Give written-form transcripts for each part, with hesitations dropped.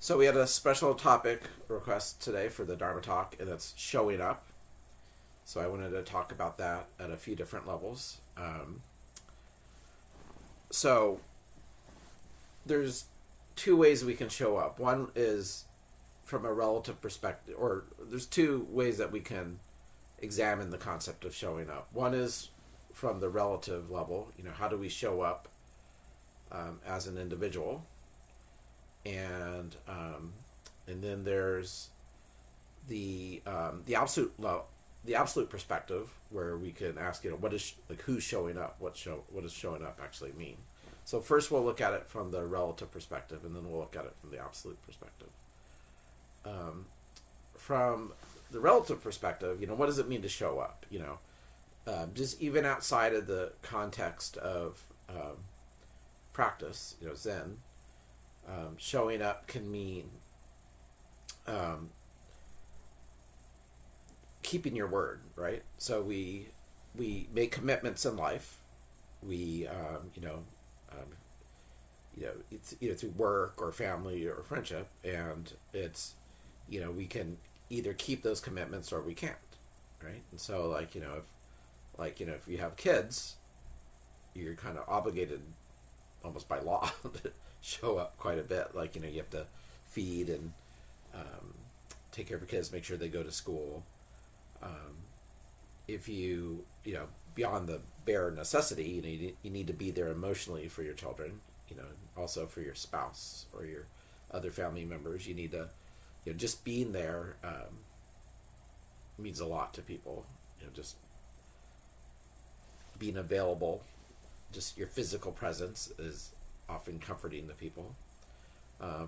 So we had a special topic request today for the Dharma Talk, and it's showing up. So I wanted to talk about that at a few different levels. So there's two ways we can show up. One is from a relative perspective, or there's two ways that we can examine the concept of showing up. One is from the relative level, how do we show up as an individual? And then there's the absolute perspective, where we can ask, what is who's showing up? What does showing up actually mean? So first we'll look at it from the relative perspective, and then we'll look at it from the absolute perspective. From the relative perspective, what does it mean to show up? Just even outside of the context of practice, Zen, showing up can mean keeping your word, right? So we make commitments in life. We it's either through work or family or friendship, and it's we can either keep those commitments or we can't, right? And so if you have kids, you're kind of obligated almost by law to show up quite a bit. You have to feed and take care of your kids, make sure they go to school. If you beyond the bare necessity, you need to be there emotionally for your children, also for your spouse or your other family members. You need to, just being there means a lot to people. Just being available, just your physical presence is often comforting to people.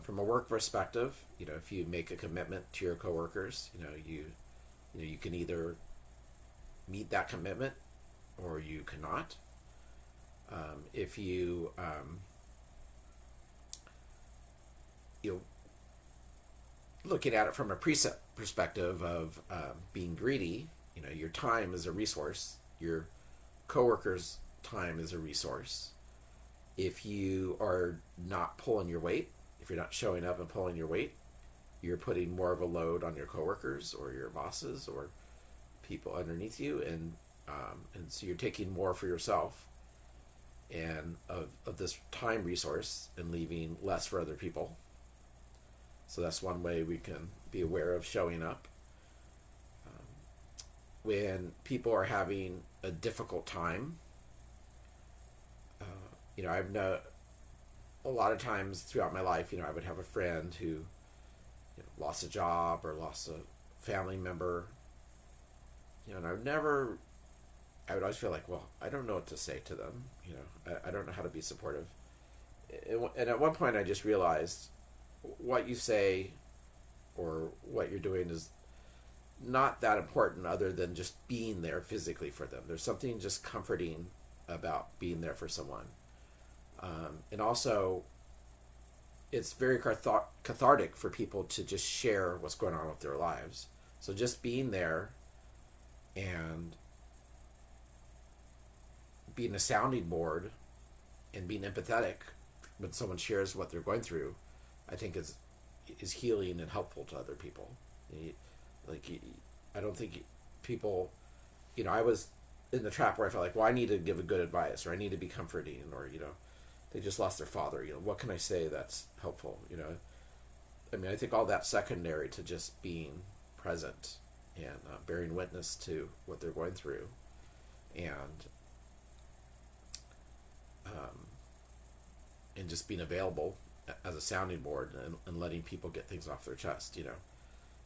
From a work perspective, if you make a commitment to your coworkers, you can either meet that commitment or you cannot. If you looking at it from a precept perspective of being greedy, your time is a resource. Your coworkers' time is a resource. If you are not pulling your weight, if you're not showing up and pulling your weight, you're putting more of a load on your coworkers or your bosses or people underneath you, and so you're taking more for yourself and of this time resource and leaving less for other people. So that's one way we can be aware of showing up. When people are having a difficult time, I've known a lot of times throughout my life, I would have a friend who lost a job or lost a family member, and I would always feel like, well, I don't know what to say to them. I don't know how to be supportive. And at one point I just realized what you say or what you're doing is not that important, other than just being there physically for them. There's something just comforting about being there for someone. And also, it's very cathartic for people to just share what's going on with their lives. So just being there and being a sounding board and being empathetic when someone shares what they're going through, I think is healing and helpful to other people. I don't think people, I was in the trap where I felt like, well, I need to give a good advice, or I need to be comforting, or, they just lost their father. What can I say that's helpful? I think all that's secondary to just being present and bearing witness to what they're going through, and just being available as a sounding board and letting people get things off their chest.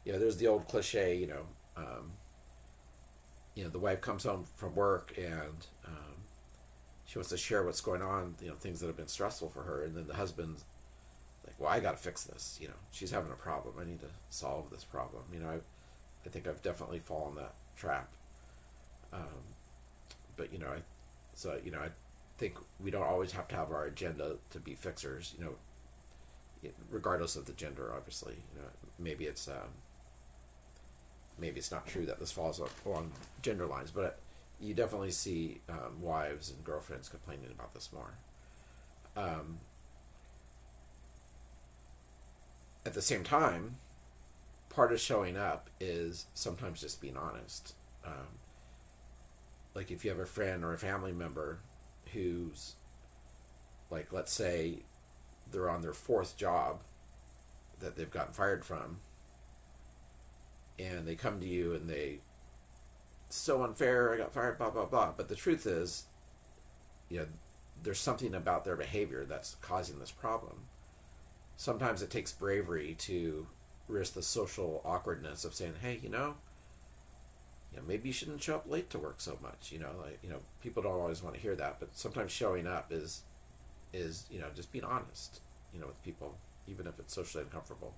There's the old cliche, the wife comes home from work and she wants to share what's going on, things that have been stressful for her, and then the husband's like, well, I got to fix this. She's having a problem. I need to solve this problem. I think I've definitely fallen that trap. But I think we don't always have to have our agenda to be fixers. Regardless of the gender, obviously. Maybe it's not true that this falls along gender lines, but you definitely see wives and girlfriends complaining about this more. At at the same time, part of showing up is sometimes just being honest. Like if you have a friend or a family member who's, like, let's say they're on their fourth job that they've gotten fired from, and they come to you and they, it's so unfair, I got fired, blah, blah, blah. But the truth is, there's something about their behavior that's causing this problem. Sometimes it takes bravery to risk the social awkwardness of saying, hey, maybe you shouldn't show up late to work so much. People don't always want to hear that, but sometimes showing up is just being honest, with people, even if it's socially uncomfortable.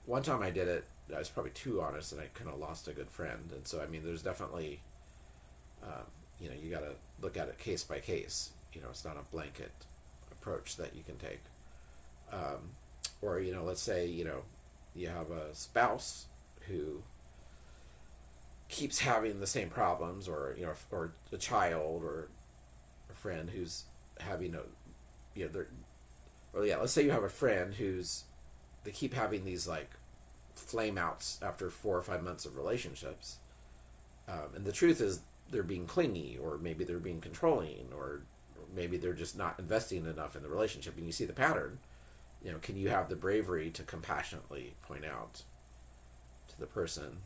One time I did it, I was probably too honest, and I kind of lost a good friend. And so, there's definitely, you got to look at it case by case. It's not a blanket approach that you can take. Or, let's say, you have a spouse who keeps having the same problems, or a child or a friend who's having let's say you have a friend they keep having these like flame outs after 4 or 5 months of relationships, and the truth is they're being clingy, or maybe they're being controlling, or maybe they're just not investing enough in the relationship, and you see the pattern. Can you have the bravery to compassionately point out to the person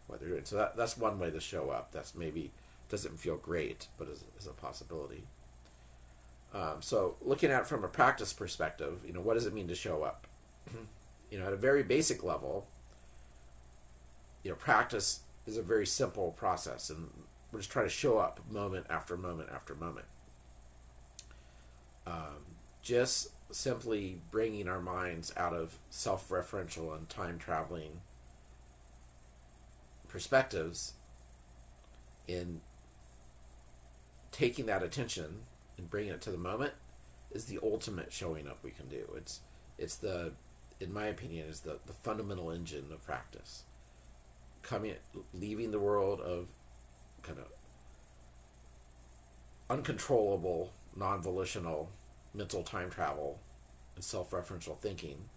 what they're doing? So that's one way to show up. That's maybe doesn't feel great, but is a possibility. So looking at it from a practice perspective, what does it mean to show up? At a very basic level, practice is a very simple process, and we're just trying to show up moment after moment after moment. Just simply bringing our minds out of self-referential and time-traveling perspectives, in taking that attention and bringing it to the moment, is the ultimate showing up we can do. It's the, in my opinion, is the fundamental engine of practice. Leaving the world of kind of uncontrollable, non-volitional mental time travel and self-referential thinking,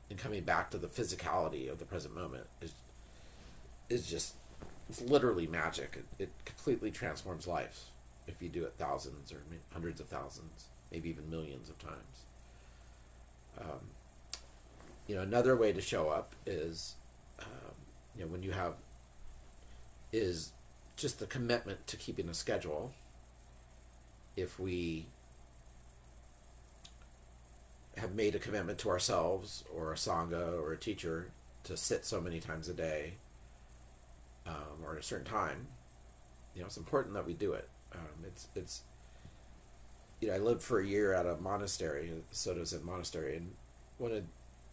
and coming back to the physicality of the present moment is just, it's literally magic. It completely transforms life if you do it thousands or hundreds of thousands, maybe even millions of times. Another way to show up is, when you have, is just the commitment to keeping a schedule. If we have made a commitment to ourselves or a Sangha or a teacher to sit so many times a day, or at a certain time, it's important that we do it. I lived for a year at a monastery, Soto Zen monastery, and one of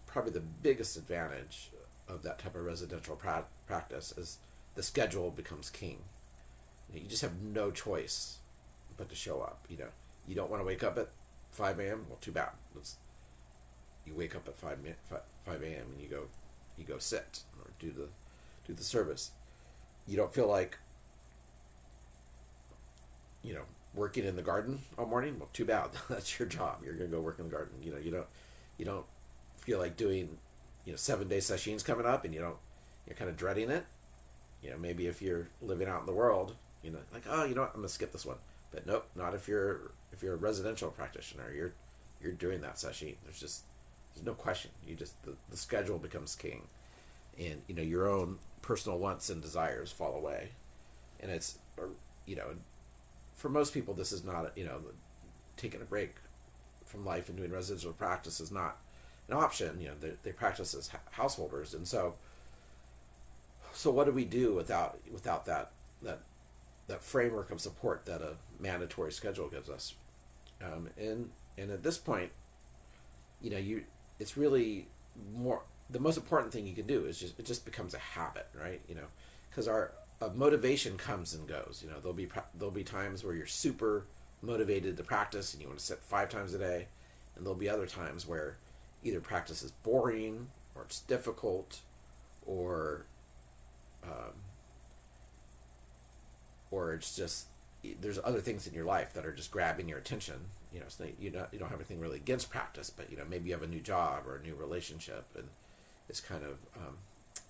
probably the biggest advantage of that type of residential practice is the schedule becomes king. You just have no choice but to show up. You don't want to wake up at 5 a.m. Well, too bad. You wake up at 5 a.m. and you go sit or do the service. You don't feel like working in the garden all morning. Well, too bad. That's your job. You're going to go work in the garden. You don't feel like doing 7-day sessions coming up, and you're kind of dreading it. Maybe if you're living out in the world, like, oh, I'm going to skip this one. But nope, not if you're a residential practitioner. You're doing that session. There's no question. The schedule becomes king, and your own personal wants and desires fall away, and it's for most people this is not taking a break from life and doing residential practice is not an option. They practice as householders, and so what do we do without that framework of support that a mandatory schedule gives us? And at this point, it's really more, the most important thing you can do is it just becomes a habit, right? Because our motivation comes and goes. There'll be times where you're super motivated to practice and you want to sit 5 times a day, and there'll be other times where either practice is boring or it's difficult, or it's just there's other things in your life that are just grabbing your attention. So you don't have anything really against practice, but maybe you have a new job or a new relationship, and it's kind of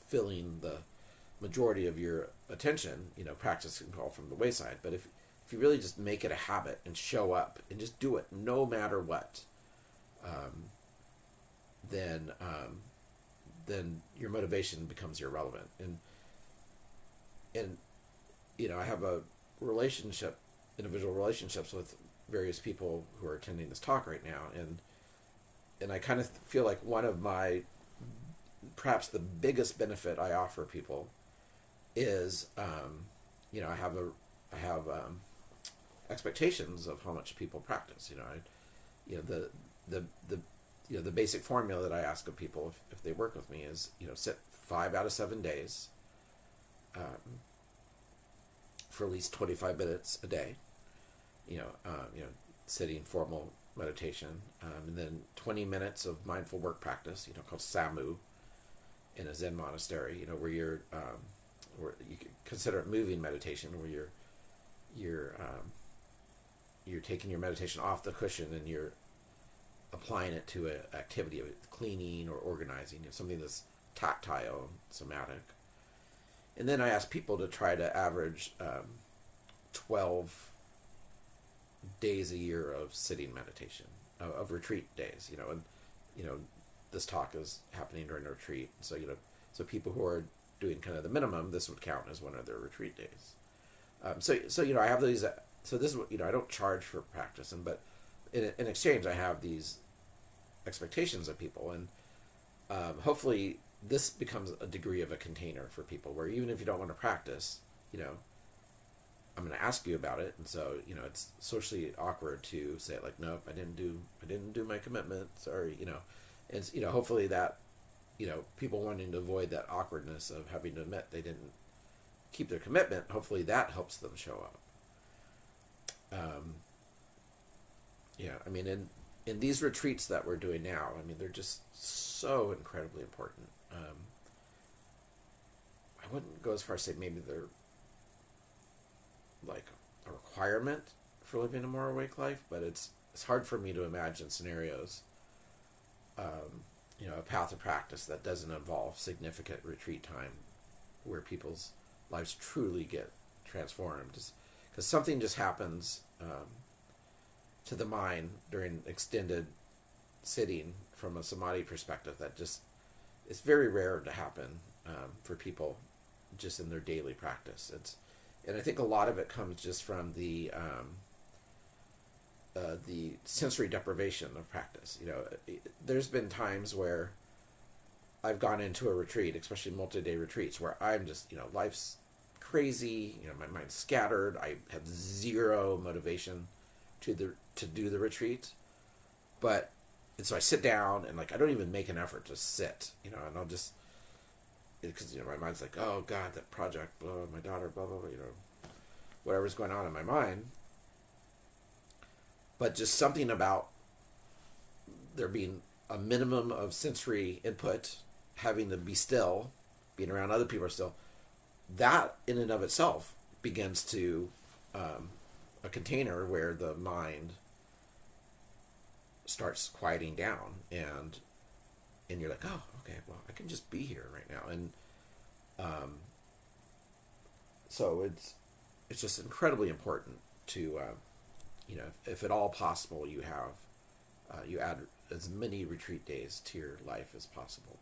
filling the majority of your attention. Practice can fall from the wayside. But if you really just make it a habit and show up and just do it no matter what, then your motivation becomes irrelevant. And I have individual relationships with various people who are attending this talk right now, and I kind of feel like one of my, perhaps the biggest benefit I offer people is, I have expectations of how much people practice. The basic formula that I ask of people if they work with me is, sit 5 out of 7 days, for at least 25 minutes a day, sitting, formal meditation, and then 20 minutes of mindful work practice, called samu, in a Zen monastery, where you're, where you could consider it moving meditation, where you're taking your meditation off the cushion and you're applying it to an activity of cleaning or organizing, something that's tactile, somatic. And then I ask people to try to average 12 days a year of sitting meditation, of retreat days, and this talk is happening during a retreat. So, so people who are doing kind of the minimum, this would count as one of their retreat days. So I have these, so this is what, I don't charge for practice, but in exchange, I have these expectations of people, and hopefully this becomes a degree of a container for people, where even if you don't want to practice, I'm going to ask you about it, and so it's socially awkward to say like, nope, I didn't do my commitment, sorry, and hopefully that people wanting to avoid that awkwardness of having to admit they didn't keep their commitment, hopefully that helps them show up. In these retreats that we're doing now, they're just so incredibly important. I wouldn't go as far as say maybe they're like a requirement for living a more awake life, but it's hard for me to imagine scenarios, a path of practice that doesn't involve significant retreat time, where people's lives truly get transformed, because something just happens to the mind during extended sitting from a samadhi perspective that just, it's very rare to happen for people just in their daily practice. And I think a lot of it comes just from the sensory deprivation of practice. There's been times where I've gone into a retreat, especially multi-day retreats, where I'm just, life's crazy, my mind's scattered, I have zero motivation to do the retreat, and so I sit down and I don't even make an effort to sit, and I'll just, because my mind's like, oh God, that project, blah, my daughter, blah blah blah, whatever's going on in my mind. But just something about there being a minimum of sensory input, having to be still, being around other people are still, that in and of itself begins to a container where the mind starts quieting down, and you're like, oh, okay, well, I can just be here right now. And so it's just incredibly important to if at all possible, you add as many retreat days to your life as possible.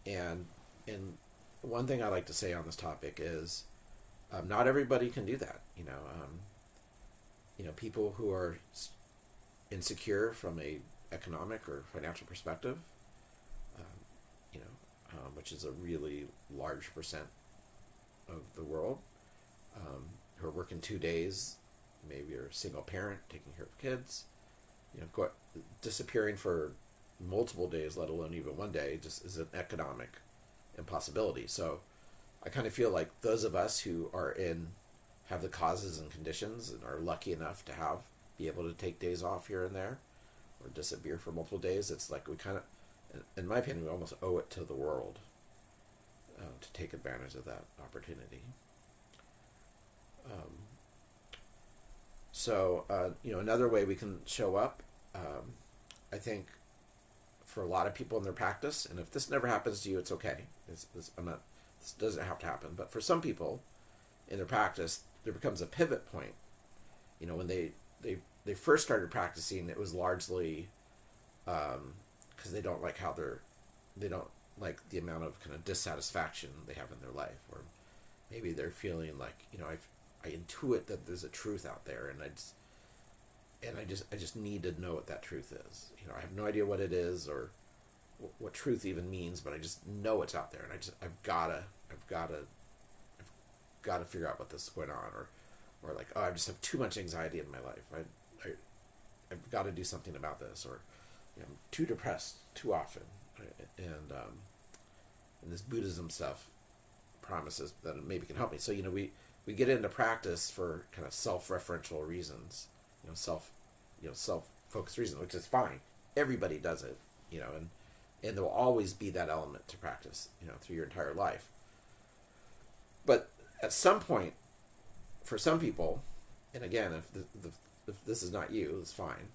And one thing I like to say on this topic is not everybody can do that. People who are insecure from a economic or financial perspective, which is a really large percent of the world, who are working 2 days, maybe you're a single parent taking care of kids, disappearing for multiple days, let alone even one day, just is an economic impossibility. So I kind of feel like those of us who have the causes and conditions and are lucky enough to be able to take days off here and there, or disappear for multiple days, it's like we kind of, in my opinion, we almost owe it to the world to take advantage of that opportunity. So, another way we can show up, I think, for a lot of people in their practice, and if this never happens to you, it's okay. This doesn't have to happen. But for some people in their practice, there becomes a pivot point. When they first started practicing, it was largely because they don't like they don't like the amount of kind of dissatisfaction they have in their life, or maybe they're feeling like, I intuit that there's a truth out there, and I just need to know what that truth is. I have no idea what it is or what truth even means, but I just know it's out there, and I've got to figure out what this is going on, or like, I just have too much anxiety in my life. I've got to do something about this, or I'm too depressed too often, and this Buddhism stuff promises that it maybe can help me. So we get into practice for kind of self-referential reasons, self-focused reasons, which is fine. Everybody does it, and there will always be that element to practice, through your entire life. But at some point, for some people, and again, if this is not you, it's fine.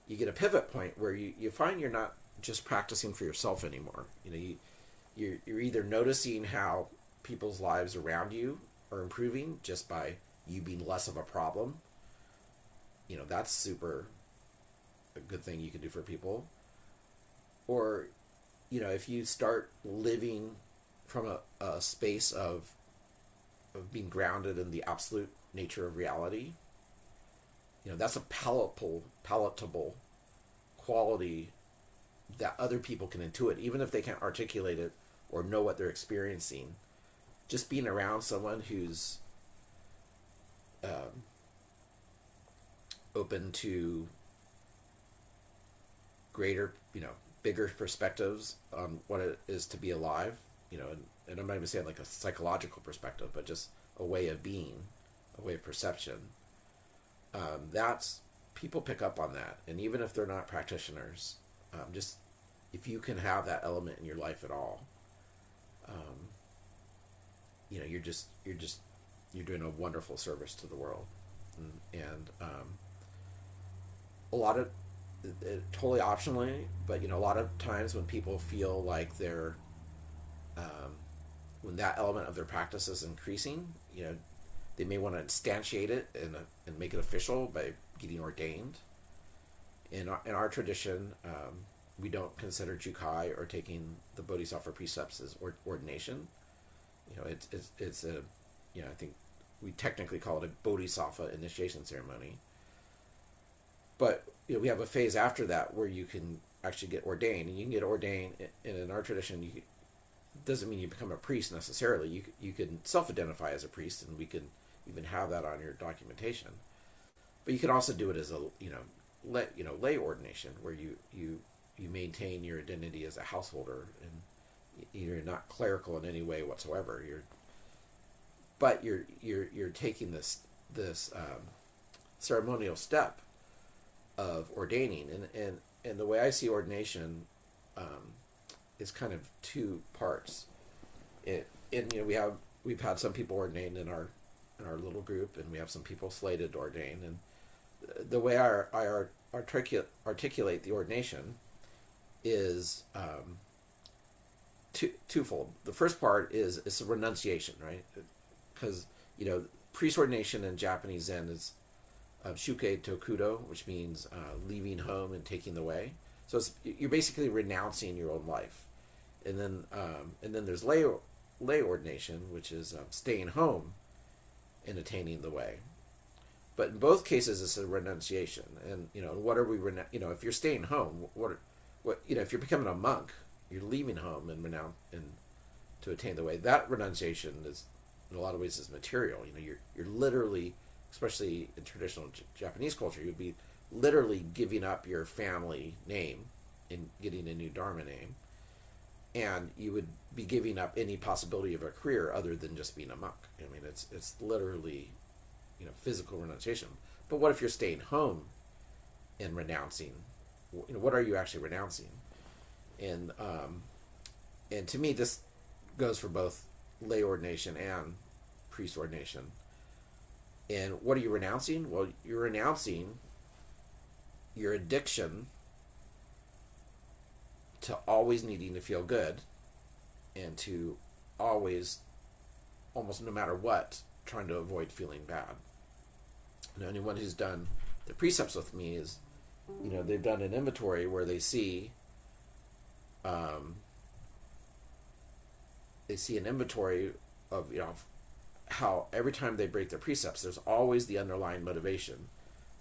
You get a pivot point where you find you're not just practicing for yourself anymore. You're either noticing how people's lives around you are improving just by you being less of a problem. That's super a good thing you can do for people. Or, if you start living from a space of being grounded in the absolute nature of reality, that's a palatable quality that other people can intuit, even if they can't articulate it or know what they're experiencing. Just being around someone who's open to greater, bigger perspectives on what it is to be alive, and I'm not even saying like a psychological perspective, but just a way of being, a way of perception. That's, people pick up on that, and even if they're not practitioners, just if you can have that element in your life at all, you're doing a wonderful service to the world, and a lot of totally optionally, but a lot of times when people feel like they're when that element of their practice is increasing, they may want to instantiate it and make it official by getting ordained. In our tradition, we don't consider jukai or taking the bodhisattva precepts as ordination. It's a, I think we technically call it a bodhisattva initiation ceremony. But we have a phase after that where you can actually get ordained, and you can get ordained. And in our tradition, doesn't mean you become a priest necessarily. You can self-identify as a priest, and we can even have that on your documentation. But you can also do it as a lay ordination, where you maintain your identity as a householder, and you're not clerical in any way whatsoever. You're taking this ceremonial step of ordaining, and the way I see ordination is kind of two parts. We've had some people ordained in our little group, and we have some people slated to ordain. And the way I articulate the ordination is twofold. The first part is it's a renunciation, right? Because priest ordination in Japanese Zen is shuke tokudo, which means leaving home and taking the way. So you're basically renouncing your own life, and then there's lay ordination, which is staying home and attaining the way. But in both cases, it's a renunciation. And what are we if you're staying home, what if you're becoming a monk, you're leaving home and to attain the way. That renunciation is, in a lot of ways, is material. You're literally, especially in traditional Japanese culture, you'd be literally giving up your family name and getting a new Dharma name, and you would be giving up any possibility of a career other than just being a monk. It's literally, physical renunciation. But what if you're staying home and renouncing? What are you actually renouncing? And to me, this goes for both lay ordination and priest ordination. And what are you renouncing? Well, you're renouncing your addiction to always needing to feel good and to always, almost no matter what, trying to avoid feeling bad. And anyone who's done the precepts with me is, they've done an inventory where they see an inventory of, how every time they break their precepts, there's always the underlying motivation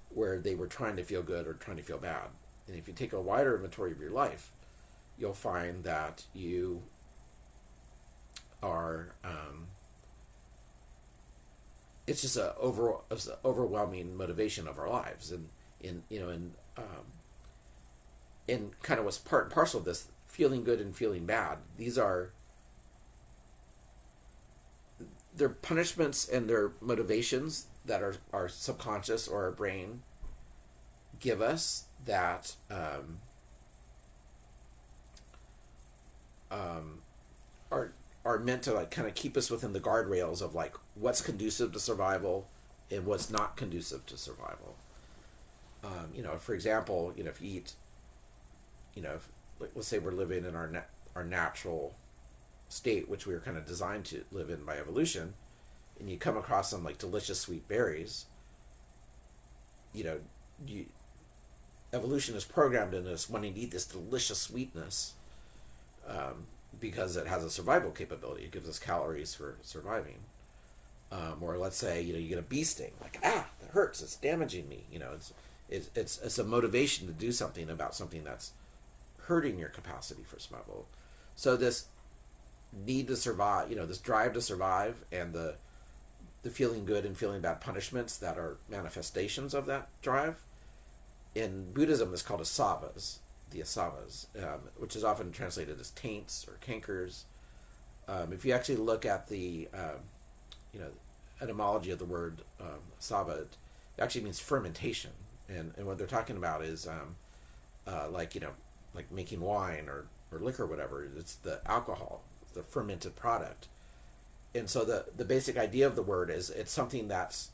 where they were trying to feel good or trying to feel bad. And if you take a wider inventory of your life, you'll find that you are, it's just an overwhelming motivation of our lives. And in kind of what's part and parcel of this, feeling good and feeling bad, they're punishments and they're motivations that are subconscious or our brain give us that are meant to like kind of keep us within the guardrails of like what's conducive to survival and what's not conducive to survival. For example, if you eat, let's say we're living in our natural state, which we were kind of designed to live in by evolution, and you come across some like delicious sweet berries, evolution is programmed in us wanting to eat this delicious sweetness because it has a survival capability. It gives us calories for surviving. Or let's say you get a bee sting, like that hurts, it's damaging me. It's a motivation to do something about something that's hurting your capacity for survival. So this need to survive, this drive to survive, and the feeling good and feeling bad punishments that are manifestations of that drive. In Buddhism, it's called asavas, the asavas, which is often translated as taints or cankers. If you actually look at the etymology of the word asava, it actually means fermentation, and what they're talking about is like making wine or liquor or whatever. It's the alcohol, the fermented product. And so the basic idea of the word is it's something that's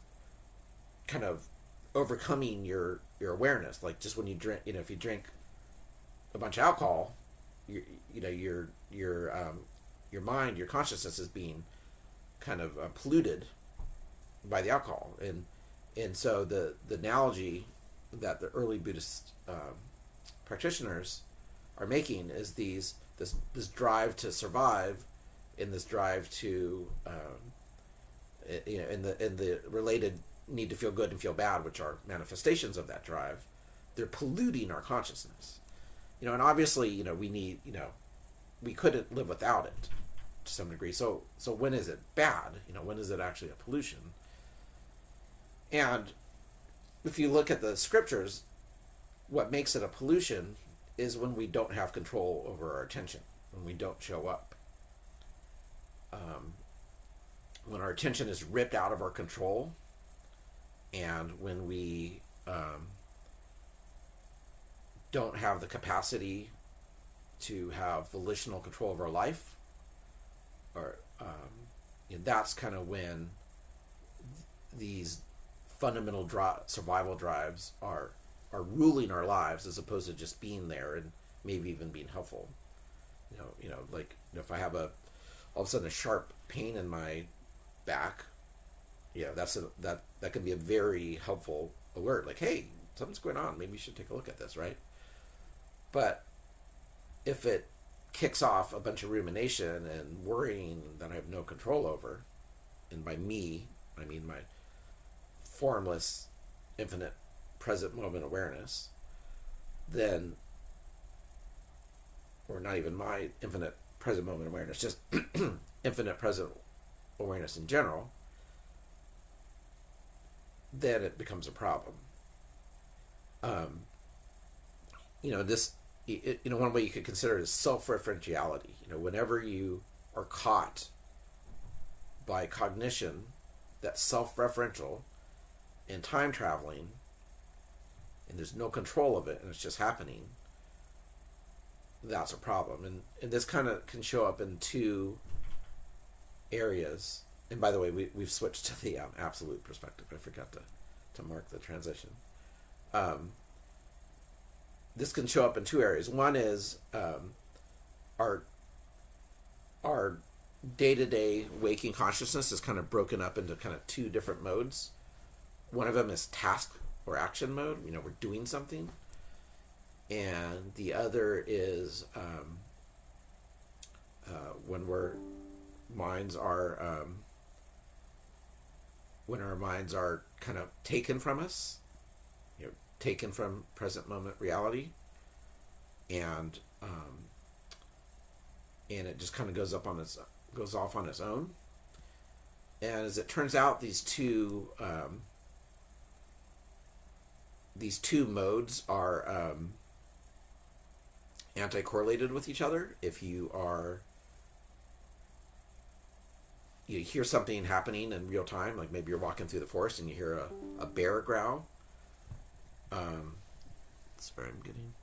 kind of overcoming your awareness. Like just when you drink, if you drink a bunch of alcohol, your mind, your consciousness is being kind of polluted by the alcohol. And so the analogy that the early Buddhist practitioners are making is this drive to survive, in this drive to in the related need to feel good and feel bad, which are manifestations of that drive. They're polluting our consciousness, and obviously we need, we couldn't live without it to some degree. So when is it bad? When is it actually a pollution? And if you look at the scriptures, what makes it a pollution is when we don't have control over our attention, when we don't show up. When our attention is ripped out of our control, and when we don't have the capacity to have volitional control of our life, or that's kind of when these fundamental survival drives are ruling our lives, as opposed to just being there and maybe even being helpful. Like if I have all of a sudden a sharp pain in my back, that can be a very helpful alert. Like, hey, something's going on. Maybe you should take a look at this, right? But if it kicks off a bunch of rumination and worrying that I have no control over, and by me, I mean my formless, infinite, present moment awareness, then, or not even my infinite present moment awareness, just infinite present awareness in general, then it becomes a problem. One way you could consider it is self-referentiality. Whenever you are caught by cognition that's self-referential and time traveling, and there's no control of it, and it's just happening, that's a problem. And this kind of can show up in two areas. and by the way, we've switched to the absolute perspective. I forgot to mark the transition. This can show up in two areas. One is our day-to-day waking consciousness is kind of broken up into kind of two different modes. One of them is task or action mode. We're doing something. And the other is when our minds are kind of taken from us, taken from present moment reality, and it just kind of goes off on its own. And as it turns out, these two modes are anti-correlated with each other. If you hear something happening in real time, like maybe you're walking through the forest and you hear a bear growl. Sorry, I'm getting.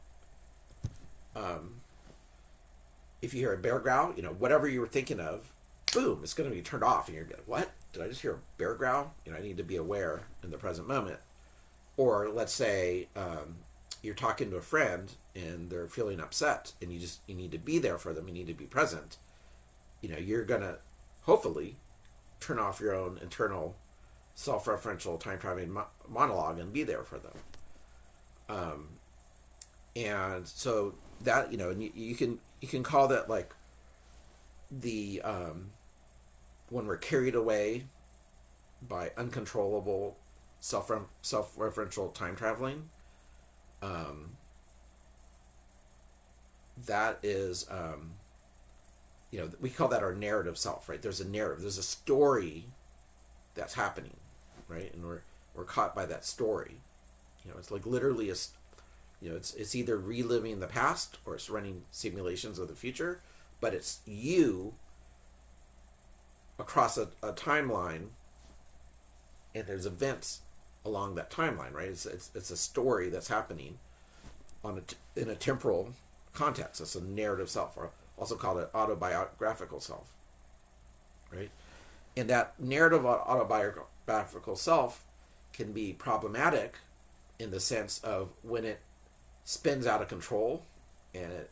If you hear a bear growl, whatever you were thinking of, boom, it's going to be turned off, and you're going, what? Did I just hear a bear growl? I need to be aware in the present moment. Or let's say you're talking to a friend and they're feeling upset, and you need to be there for them. You need to be present. You're going to hopefully turn off your own internal self-referential time-traveling monologue and be there for them. And so that, and you can call that like the when we're carried away by uncontrollable self-referential time traveling. That is, we call that our narrative self, right? There's a narrative, there's a story that's happening, right? And we're caught by that story. It's like literally it's either reliving the past or it's running simulations of the future, but it's you across a timeline, and there's events along that timeline, right? It's a story that's happening in a temporal context. It's a narrative self, or also called an autobiographical self, right? And that narrative autobiographical self can be problematic in the sense of when it spins out of control and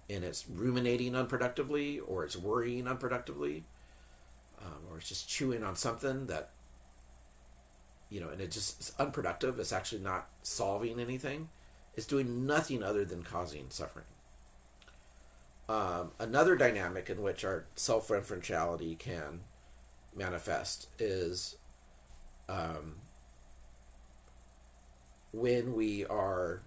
it's ruminating unproductively, or it's worrying unproductively, or it's just chewing on something that, and it's unproductive. It's actually not solving anything. It's doing nothing other than causing suffering. Another dynamic in which our self-referentiality can manifest is when we are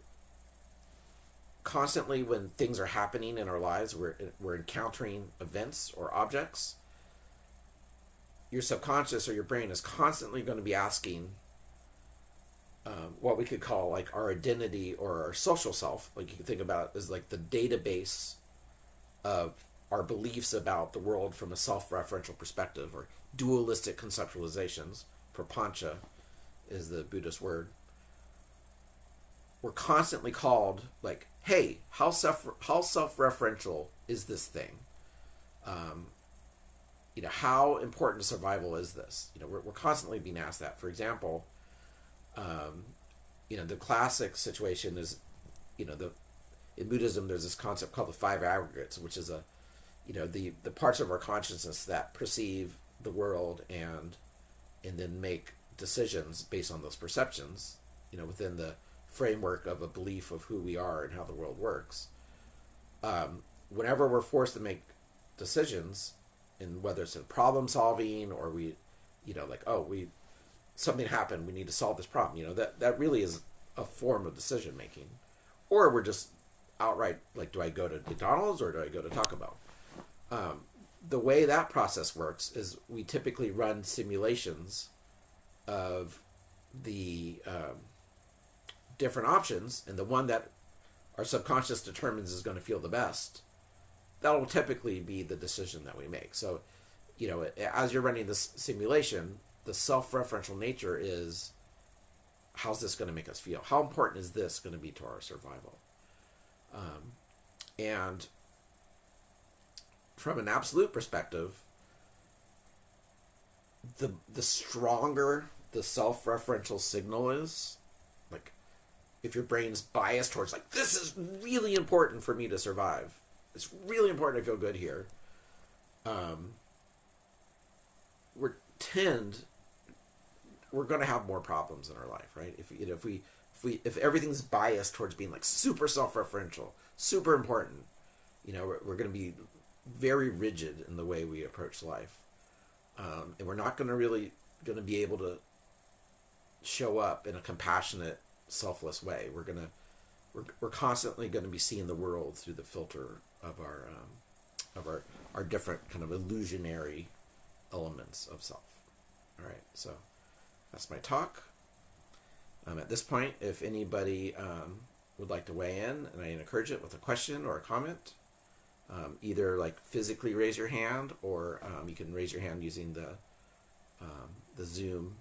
constantly, when things are happening in our lives, we're encountering events or objects, your subconscious or your brain is constantly going to be asking what we could call like our identity or our social self. Like you can think about it as like the database of our beliefs about the world from a self-referential perspective, or dualistic conceptualizations. Prapancha is the Buddhist word. We're constantly called like, hey, how self-referential is this thing? How important to survival is this? We're constantly being asked that. For example, the classic situation is, in Buddhism, there's this concept called the five aggregates, which is the parts of our consciousness that perceive the world and then make decisions based on those perceptions, within the framework of a belief of who we are and how the world works. Whenever we're forced to make decisions, and whether it's in problem solving or something happened, we need to solve this problem, that really is a form of decision making. Or we're just outright like, do I go to McDonald's or do I go to Taco Bell? The way that process works is we typically run simulations of the different options, and the one that our subconscious determines is going to feel the best, that will typically be the decision that we make. So, as you're running this simulation, the self-referential nature is, how's this going to make us feel? How important is this going to be to our survival? And from an absolute perspective, the stronger the self-referential signal is, like if your brain's biased towards like, this is really important for me to survive, it's really important to feel good here, we're going to have more problems in our life, right? If everything's biased towards being like super self-referential, super important, we're going to be very rigid in the way we approach life, and we're not going to be able to show up in a compassionate, selfless way. We're constantly going to be seeing the world through the filter of our different kind of illusionary elements of self. All right, so that's my talk. At this point, if anybody would like to weigh in, and I encourage it with a question or a comment, either like physically raise your hand, or you can raise your hand using the Zoom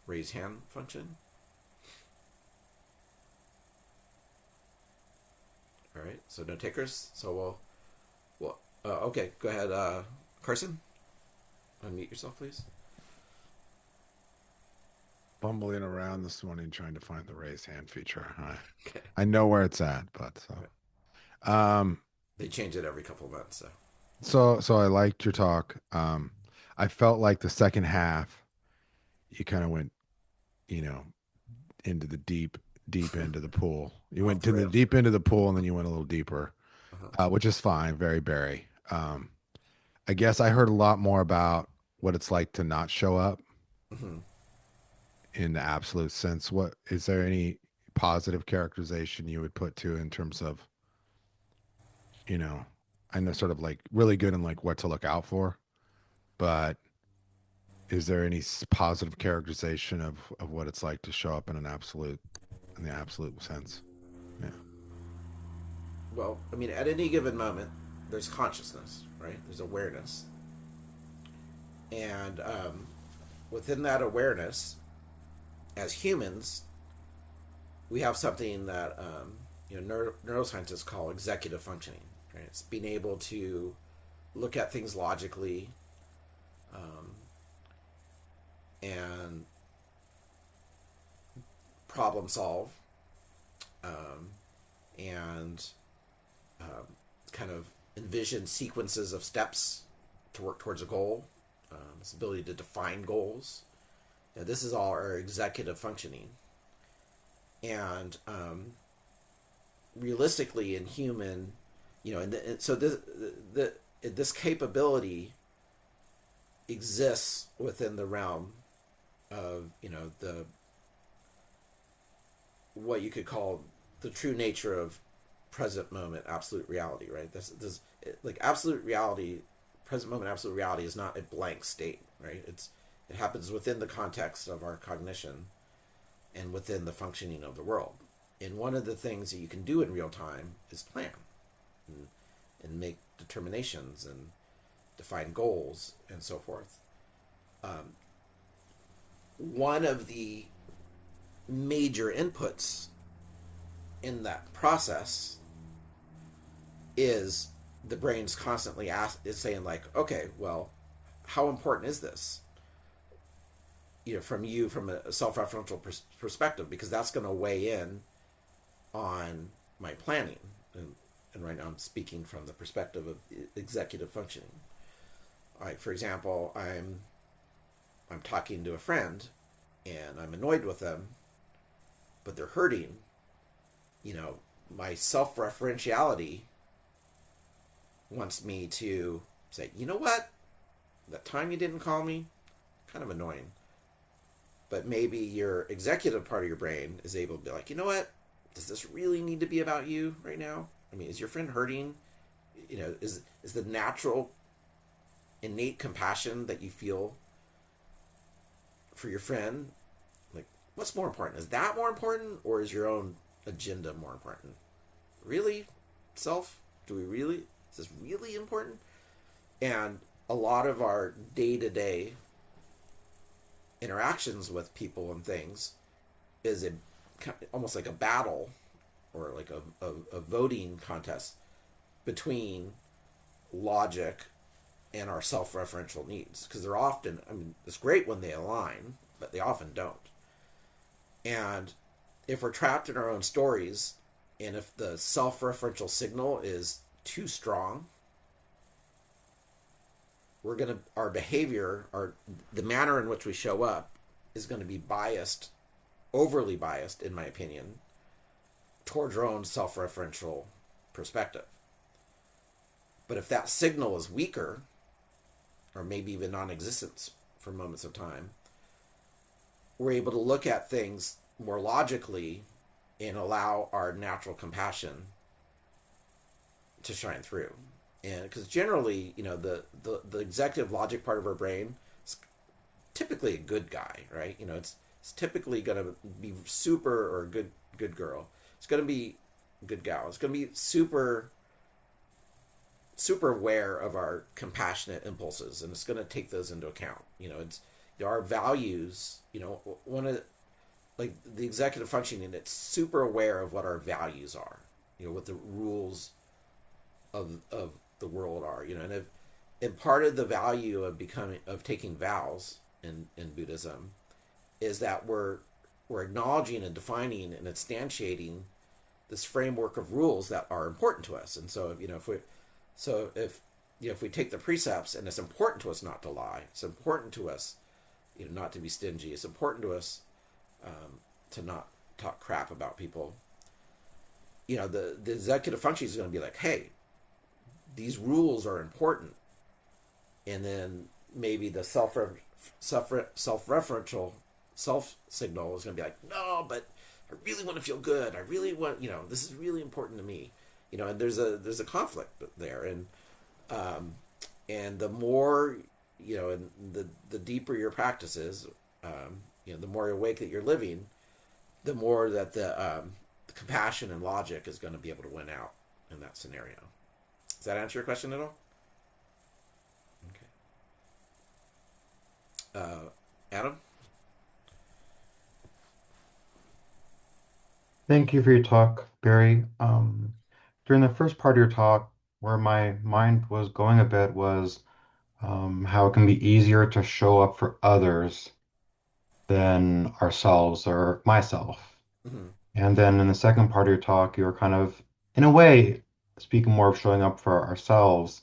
raise hand function. All right, so no takers. So we'll okay, go ahead, Carson. Unmute yourself, please. Bumbling around this morning trying to find the raise hand feature. Okay. I know where it's at, but they change it every couple of months. So I liked your talk. I felt like the second half, you kind of went, into the deep end of the pool. You went to the deep end of the pool, and then you went a little deeper, which is fine. Very Berry. I guess I heard a lot more about what it's like to not show up. Mm-hmm. In the absolute sense. What is there any positive characterization you would put to in terms of, I know sort of like really good and like what to look out for, but is there any positive characterization of what it's like to show up in the absolute sense? Yeah. Well, I mean, at any given moment, there's consciousness, right? There's awareness. And within that awareness, as humans, we have something that neuroscientists call executive functioning. Right? It's being able to look at things logically, and problem solve, and kind of envision sequences of steps to work towards a goal. This ability to define goals. This is all our executive functioning. And realistically, in human, so this capability exists within the realm of the what you could call the true nature of present moment absolute reality, right? This like absolute reality, present moment absolute reality is not a blank state, right? It happens within the context of our cognition and within the functioning of the world. And one of the things that you can do in real time is plan and make determinations and define goals and so forth. One of the major inputs in that process is the brain's constantly saying like, okay, well, how important is this? From a self-referential perspective, because that's going to weigh in on my planning. And right now I'm speaking from the perspective of executive functioning. All right, for example, I'm talking to a friend and I'm annoyed with them, but they're hurting. My self-referentiality wants me to say, you know what? That time you didn't call me, kind of annoying. But maybe your executive part of your brain is able to be like, you know what? Does this really need to be about you right now? I mean, is your friend hurting? Is the natural, innate compassion that you feel for your friend, like, what's more important? Is that more important, or is your own agenda more important? Really? Self? Is this really important? And a lot of our day-to-day interactions with people and things is almost like a battle or like a voting contest between logic and our self-referential needs, because they're often, I mean, it's great when they align, but they often don't. And if we're trapped in our own stories, and if the self-referential signal is too strong, our behavior, the manner in which we show up is going to be biased, overly biased, in my opinion, towards our own self-referential perspective. But if that signal is weaker, or maybe even non-existent for moments of time, we're able to look at things more logically and allow our natural compassion to shine through. And because generally, the executive logic part of our brain is typically a good guy, right? It's typically going to be super, or good girl. It's going to be good gal. It's going to be super aware of our compassionate impulses, and it's going to take those into account. It's our values. One of the executive functioning, it's super aware of what our values are. What the rules of the world are. And part of the value of taking vows in Buddhism is that we're acknowledging and defining and instantiating this framework of rules that are important to us. And so if we take the precepts, and it's important to us not to lie, it's important to us not to be stingy, it's important to us to not talk crap about people, the executive function is going to be like, hey, these rules are important. And then maybe the self-referential self signal is going to be like, no, but I really want to feel good. I really want, this is really important to me. And there's a conflict there. And the more, and the deeper your practice is, the more awake that you're living, the more that the compassion and logic is going to be able to win out in that scenario. Does that answer your question at all? Okay. Adam? Thank you for your talk, Barry. During the first part of your talk, where my mind was going a bit was how it can be easier to show up for others than ourselves or myself. Mm-hmm. And then in the second part of your talk, you were kind of, in a way, speaking more of showing up for ourselves,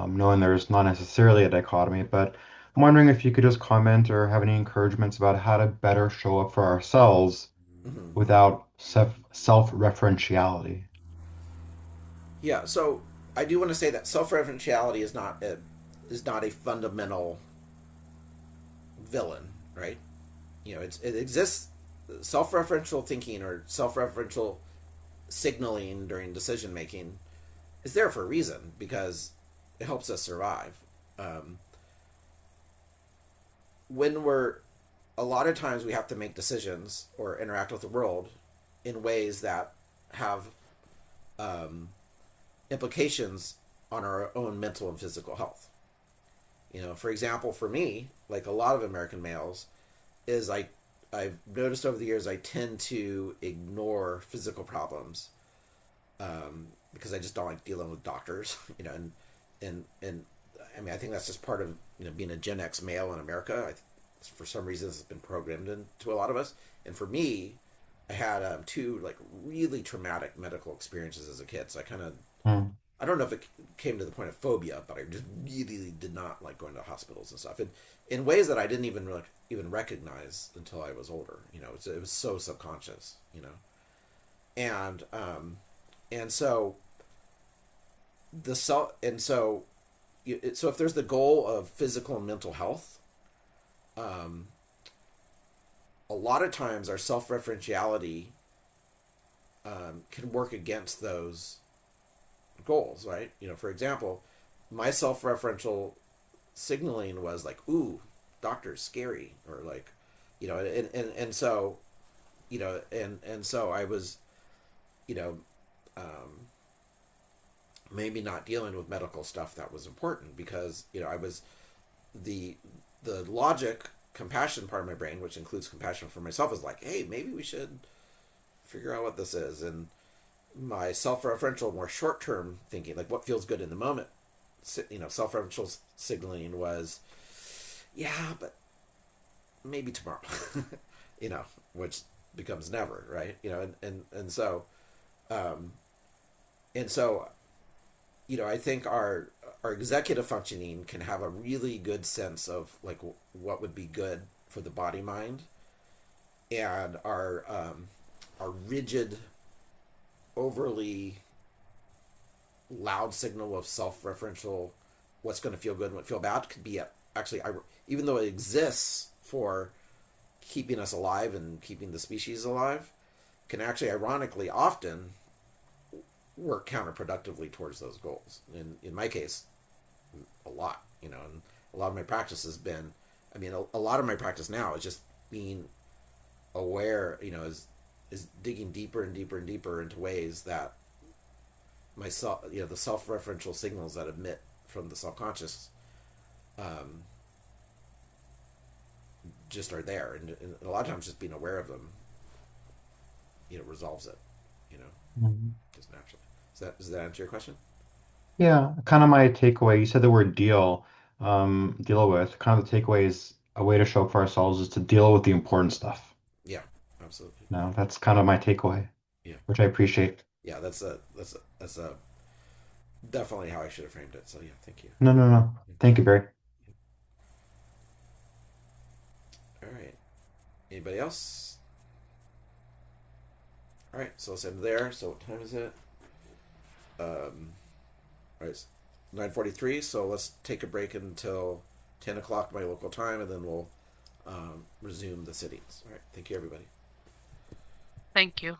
knowing there's not necessarily a dichotomy, but I'm wondering if you could just comment or have any encouragements about how to better show up for ourselves Mm-hmm. without self-referentiality. Yeah, so I do want to say that self-referentiality is not a fundamental villain, right? It exists. Self-referential thinking or self-referential signaling during decision making is there for a reason, because it helps us survive. A lot of times we have to make decisions or interact with the world in ways that have implications on our own mental and physical health. For example, for me, like a lot of American males, is I've noticed over the years I tend to ignore physical problems because I just don't like dealing with doctors, and I mean, I think that's just part of being a Gen X male in America. For some reason, it's been programmed into a lot of us. And for me, I had two really traumatic medical experiences as a kid. So I don't know if it came to the point of phobia, but I just really did not like going to hospitals and stuff, and in ways that I didn't even recognize until I was older. It was so subconscious, and so so if there's the goal of physical and mental health, a lot of times our self-referentiality can work against those goals, right? For example, my self-referential signaling was like, ooh, doctor's scary, or and so I was, maybe not dealing with medical stuff that was important, because I was the logic compassion part of my brain, which includes compassion for myself, is like, hey, maybe we should figure out what this is. And my self-referential, more short-term thinking, like what feels good in the moment, self-referential signaling was, yeah, but maybe tomorrow, which becomes never, right? Um, and so, I think our executive functioning can have a really good sense of like what would be good for the body mind, and our rigid, overly loud signal of self-referential, what's going to feel good and what feel bad, could be actually, even though it exists for keeping us alive and keeping the species alive, can actually ironically often work counterproductively towards those goals. In my case, a lot, and a lot of my practice has been, a lot of my practice now is just being aware, is digging deeper and deeper and deeper into ways that myself, the self-referential signals that emit from the self-conscious, just are there, and a lot of times just being aware of them, resolves it, Mhm. just naturally. Does that answer your question? Yeah, kind of my takeaway. You said the word deal with. Kind of the takeaway is a way to show up for ourselves is to deal with the important stuff. Yeah, absolutely. No, that's kind of my takeaway, Yeah, which I appreciate. yeah. That's definitely how I should have framed it. So yeah, thank you. No, no, no. Thank you, Barry. All right. Anybody else? All right. So let's end there. So what time is it? All right, 9:43. So let's take a break until 10 o'clock my local time, and then we'll resume the sittings. All right. Thank you, everybody. Thank you.